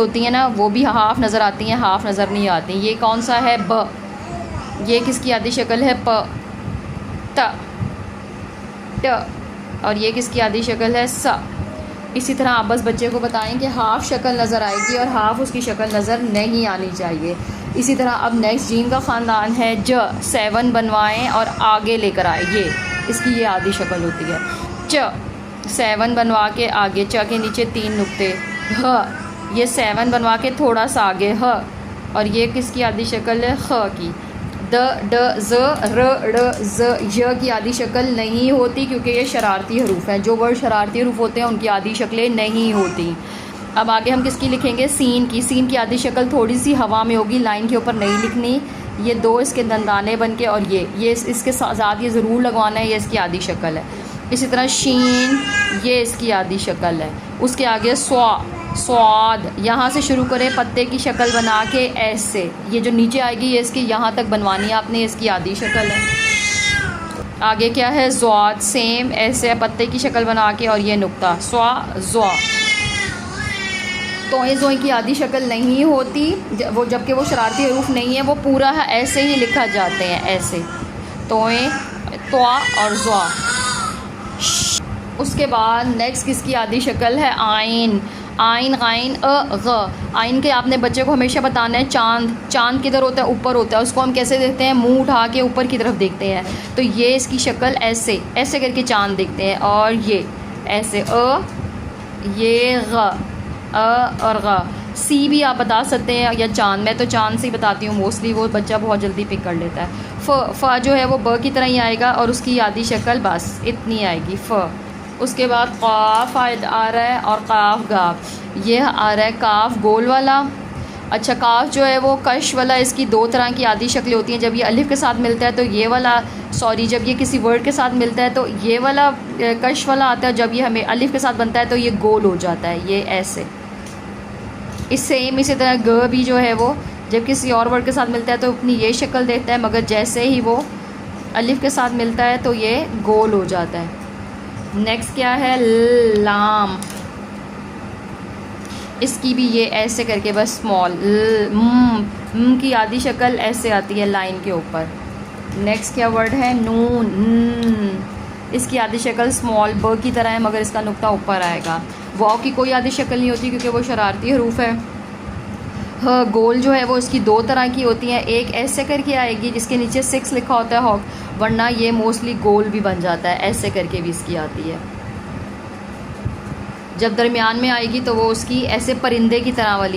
होती हैं ना, वो भी हाफ नज़र आती हैं, हाफ नज़र नहीं आती। ये कौन सा है? ब। ये किसकी आधी शक्ल है? प। त। ट। और ये किसकी आधी शक्ल है? स। इसी तरह आप बस बच्चे को बताएं कि हाफ़ शक्ल नज़र आएगी और हाफ़ उसकी शक्ल नज़र नहीं आनी चाहिए। इसी तरह अब नेक्स्ट जीम का ख़ानदान है ज। 7 बनवाएं और आगे लेकर आए, ये इसकी ये आधी शक्ल होती है। च। 7 बनवा के आगे, च के नीचे 3 नुक्ते। ह। ये 7 बनवा के थोड़ा सा आगे, ह। और ये किसकी आधी शक्ल है? ख की। द, ड, ज़, र, ड़, ज़, य की आधी शक्ल नहीं होती क्योंकि ये शरारती हरूफ हैं। जो वर्ड शरारती हरूफ होते हैं उनकी आधी शक्लें नहीं होती। अब आगे हम किसकी लिखेंगे? सीन की। सीन की आधी शक्ल थोड़ी सी हवा में होगी, लाइन के ऊपर नहीं लिखनी। ये 2 इसके दंदाने बन के, और ये इसके साथ ये ज़रूर लगवाना है, ये इसकी आधी शक्ल है। इसी तरह शीन, ये इसकी आधी शक्ल है। उसके आगे स्वा, स्वाद, यहाँ से शुरू करें पत्ते की शक्ल बना के ऐसे, ये जो नीचे आएगी ये इसकी यहाँ तक बनवानी है आपने, इसकी आधी शक्ल है। आगे क्या है? ज़्वाद, सेम ऐसे पत्ते की शक्ल बना के, और ये नुक्ता, स्वा ज़्वा। तोए ज़ोई की आधी शक्ल नहीं होती, वो जबकि वो शरारती हरूफ नहीं है, वो पूरा है ऐसे ही लिखा जाते हैं, ऐसे तोए, त्वा और ज़्वा। उसके बाद नेक्स्ट किसकी आधी शक्ल है? आइन। आइन, गाइन, अ, ग। आइन के आपने बच्चे को हमेशा बताना है चांद। चांद किधर होता है? ऊपर होता है। उसको हम कैसे देखते हैं? मुंह उठा के ऊपर की तरफ देखते हैं। तो ये इसकी शक्ल ऐसे ऐसे करके चांद देखते हैं, और ये ऐसे अ, ये ग, अ और ग। सी भी आप बता सकते हैं, या चांद। मैं तो चांद से ही बताती हूँ मोस्टली, वो बच्चा बहुत जल्दी पिक कर लेता है। फ जो है वो ब की तरह ही आएगा, और उसकी आधी शक्ल बस इतनी आएगी, फ़। उसके बाद क़ाफ़ आ रहा है, और क़ाफ़ गाफ। ये आ रहा है काफ गोल वाला। अच्छा, काफ जो है वो कश वाला, इसकी 2 तरह की आधी शक्लें होती हैं। जब ये अलिफ के साथ मिलता है तो ये वाला, सॉरी, जब ये किसी वर्ड के साथ मिलता है तो ये वाला कश वाला आता है। जब ये हमें अलिफ के साथ बनता है तो ये गोल हो जाता है, ये ऐसे। इसी तरह ग भी जो है वो जब किसी और वर्ड के साथ मिलता है तो अपनी ये शक्ल देता है, मगर जैसे ही वो अलिफ के साथ मिलता है तो ये गोल हो जाता है। नेक्स्ट क्या है? लाम। इसकी भी ये ऐसे करके बस स्मॉल की आधी शक्ल ऐसे आती है लाइन के ऊपर। नेक्स्ट क्या वर्ड है? नून। इसकी आधी शक्ल स्मॉल ब की तरह है, मगर इसका नुक्ता ऊपर आएगा। वाव की कोई आधी शक्ल नहीं होती क्योंकि वो शरारती हरूफ है। ह, गोल जो है वो इसकी 2 तरह की होती हैं। एक ऐसे करके आएगी जिसके नीचे 6 लिखा होता है हॉक, वरना ये मोस्टली गोल भी बन जाता है, ऐसे करके भी इसकी आती है। जब दरमियान में आएगी तो वो उसकी ऐसे परिंदे की तरह वाली